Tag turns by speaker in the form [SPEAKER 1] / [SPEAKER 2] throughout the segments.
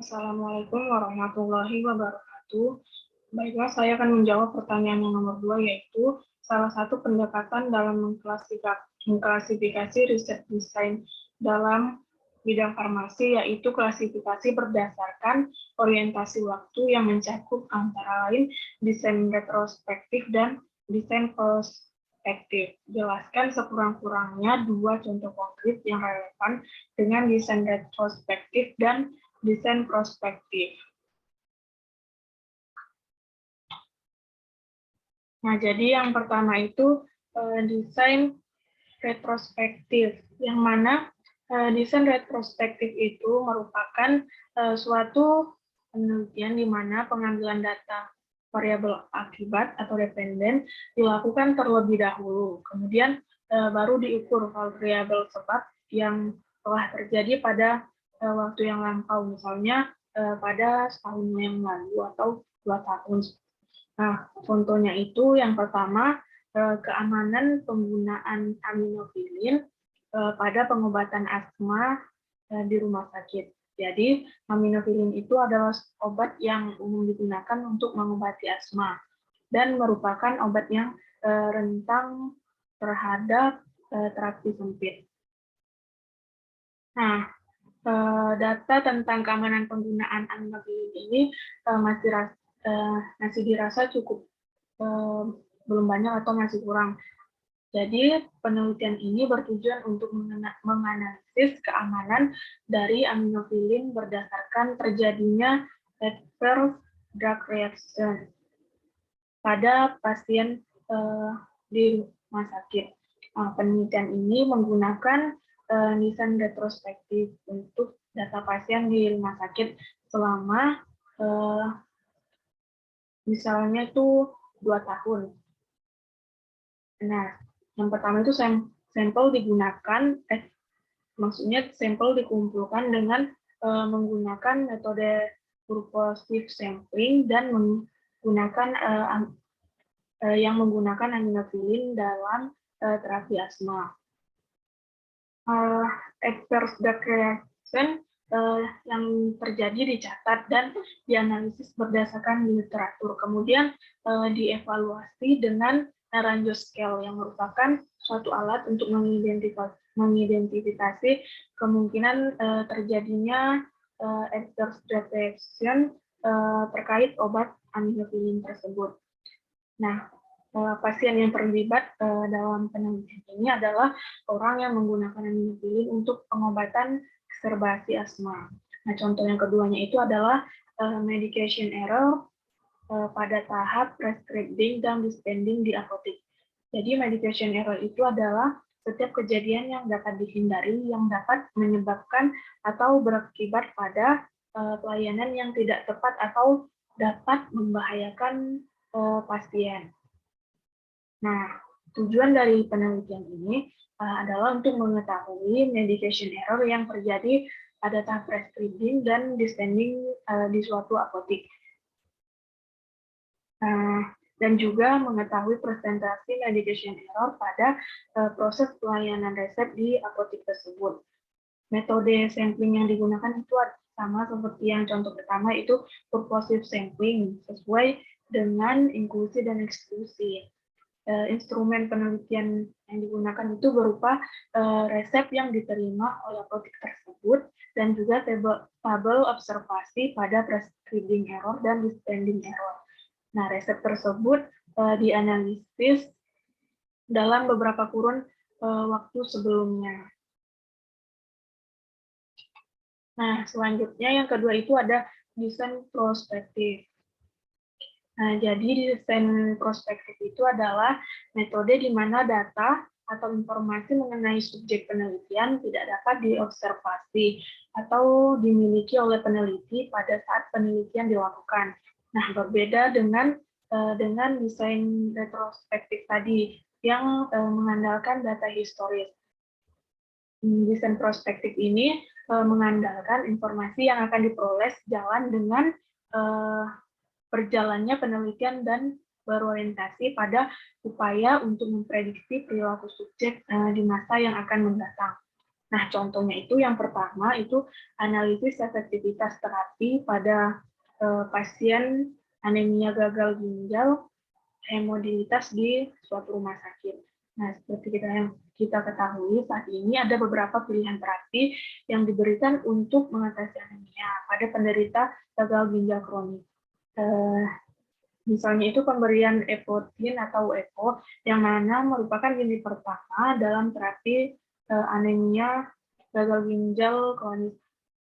[SPEAKER 1] Assalamualaikum warahmatullahi wabarakatuh. Baiklah, saya akan menjawab pertanyaan yang nomor 2, yaitu salah satu pendekatan dalam mengklasifikasi riset desain dalam bidang farmasi, yaitu klasifikasi berdasarkan orientasi waktu yang mencakup antara lain desain retrospektif dan desain prospektif. Jelaskan sekurang-kurangnya 2 contoh konkret yang relevan dengan desain retrospektif dan desain prospektif. Nah, jadi yang pertama itu desain retrospektif, yang mana desain retrospektif itu merupakan suatu penelitian di mana pengambilan data variabel akibat atau dependen dilakukan terlebih dahulu, kemudian baru diukur variabel sebab yang telah terjadi pada waktu yang lampau, misalnya pada setahun yang lalu atau 2 tahun. Nah, contohnya itu yang pertama, keamanan penggunaan aminofilin pada pengobatan asma di rumah sakit. Jadi, aminofilin itu adalah obat yang umum digunakan untuk mengobati asma dan merupakan obat yang rentan terhadap terapi sempit. Nah, data tentang keamanan penggunaan aminofilin ini masih dirasa cukup belum banyak atau masih kurang. Jadi penelitian ini bertujuan untuk menganalisis keamanan dari aminofilin berdasarkan terjadinya adverse drug reaction pada pasien di rumah sakit. Penelitian ini menggunakan desain retrospektif untuk data pasien di rumah sakit selama misalnya itu 2 tahun. Nah, yang pertama itu sampel digunakan, maksudnya sampel dikumpulkan dengan menggunakan metode purposive sampling dan menggunakan aminofilin dalam terapi asma. Adverse drug reaction yang terjadi dicatat dan dianalisis berdasarkan literatur, kemudian dievaluasi dengan Naranjo Scale yang merupakan suatu alat untuk mengidentifikasi kemungkinan terjadinya adverse drug reaction terkait obat aminofilin tersebut. Nah, pasien yang terlibat dalam penelitian ini adalah orang yang menggunakan aminofilin untuk pengobatan ekserbasi asma. Nah, contoh yang keduanya itu adalah medication error pada tahap prescribing dan dispensing di apotek. Jadi medication error itu adalah setiap kejadian yang dapat dihindari yang dapat menyebabkan atau berakibat pada pelayanan yang tidak tepat atau dapat membahayakan pasien. Nah, tujuan dari penelitian ini adalah untuk mengetahui medication error yang terjadi pada tahap prescribing dan dispensing di suatu apotek. Dan juga mengetahui presentasi medication error pada proses pelayanan resep di apotek tersebut. Metode sampling yang digunakan itu sama seperti yang contoh pertama, itu purposive sampling, sesuai dengan inklusi dan eksklusi. Instrumen penelitian yang digunakan itu berupa resep yang diterima oleh apotek tersebut dan juga tabel observasi pada prescribing error dan dispensing error. Nah, resep tersebut dianalisis dalam beberapa kurun waktu sebelumnya. Nah, selanjutnya yang kedua itu ada desain prospektif. Nah, jadi desain prospektif itu adalah metode di mana data atau informasi mengenai subjek penelitian tidak dapat diobservasi atau dimiliki oleh peneliti pada saat penelitian dilakukan. Nah, berbeda dengan desain retrospektif tadi yang mengandalkan data historis. Desain prospektif ini mengandalkan informasi yang akan diperoleh sejalan dengan berjalannya penelitian dan berorientasi pada upaya untuk memprediksi perilaku subjek di masa yang akan mendatang. Nah, contohnya itu yang pertama itu analisis efektivitas terapi pada pasien anemia gagal ginjal hemodinamitas di suatu rumah sakit. Nah, seperti yang kita ketahui saat ini ada beberapa pilihan terapi yang diberikan untuk mengatasi anemia pada penderita gagal ginjal kronis. Misalnya itu pemberian epotin atau EPO yang mana merupakan jenis pertama dalam terapi anemia gagal ginjal kronis.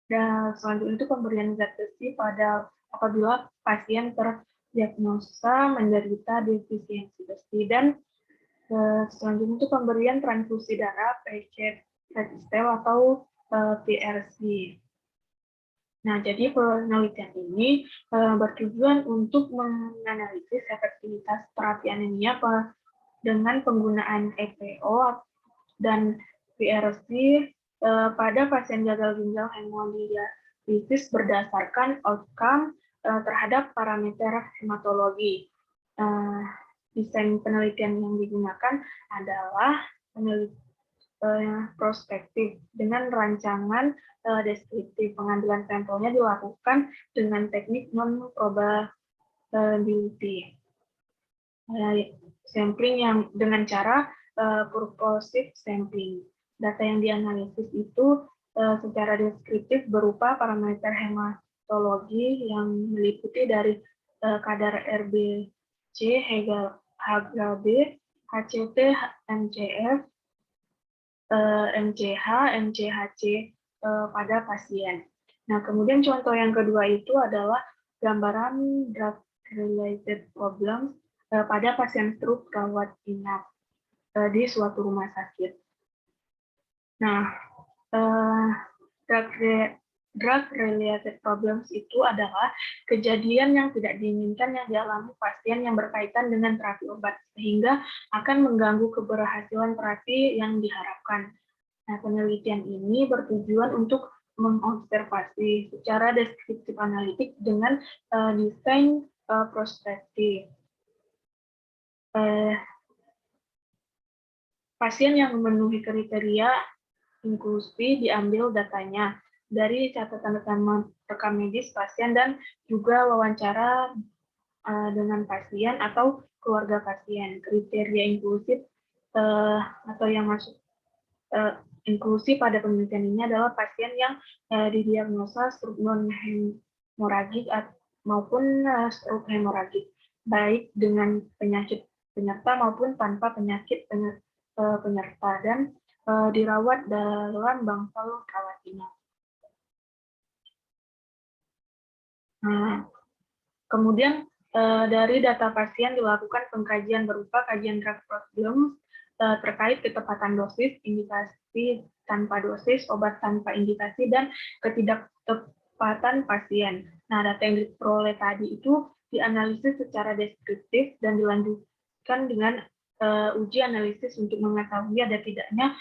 [SPEAKER 1] Dan selanjutnya itu pemberian zat besi pada apabila pasien terdiagnosa menderita defisiensi besi, dan selanjutnya itu pemberian transfusi darah PCT atau PRC. Nah, jadi penelitian ini bertujuan untuk menganalisis efektivitas terapi anemia dengan penggunaan EPO dan PRC pada pasien gagal ginjal hemodialisis berdasarkan outcome terhadap parameter hematologi. Desain penelitian yang digunakan adalah penelitian prospektif dengan rancangan deskriptif. Pengambilan sampelnya dilakukan dengan teknik non-probability. Sampling yang dengan cara purposive sampling. Data yang dianalisis itu secara deskriptif berupa parameter hematologi yang meliputi dari kadar RBC, HbB, HCT, MCF, MCH, MCHC pada pasien. Nah, kemudian contoh yang kedua itu adalah gambaran drug-related problems pada pasien stroke rawat inap di suatu rumah sakit. Nah, drug-related problems itu adalah kejadian yang tidak diinginkan yang dialami pasien yang berkaitan dengan terapi obat, sehingga akan mengganggu keberhasilan terapi yang diharapkan. Nah, penelitian ini bertujuan untuk mengobservasi secara deskriptif analitik dengan desain prospektif. Pasien yang memenuhi kriteria inklusi diambil datanya dari catatan rekam medis pasien dan juga wawancara dengan pasien atau keluarga pasien. Kriteria inklusif atau yang masuk inklusi pada penelitian ini adalah pasien yang didiagnosa stroke non-hemoragik maupun stroke hemoragik, baik dengan penyakit penyerta maupun tanpa penyakit penyerta, dan dirawat dalam bangsal rawat inap. Nah, kemudian dari data pasien dilakukan pengkajian berupa kajian drug problem terkait ketepatan dosis, indikasi tanpa dosis, obat tanpa indikasi, dan ketidaktepatan pasien. Nah, data yang diperoleh tadi itu dianalisis secara deskriptif dan dilanjutkan dengan uji analisis untuk mengetahui ada tidaknya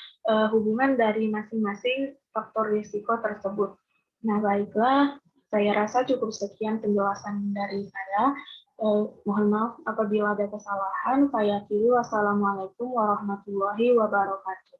[SPEAKER 1] hubungan dari masing-masing faktor risiko tersebut. Nah, baiklah, saya rasa cukup sekian penjelasan dari saya. Mohon maaf apabila ada kesalahan. Saya akhiri. Wassalamualaikum warahmatullahi wabarakatuh.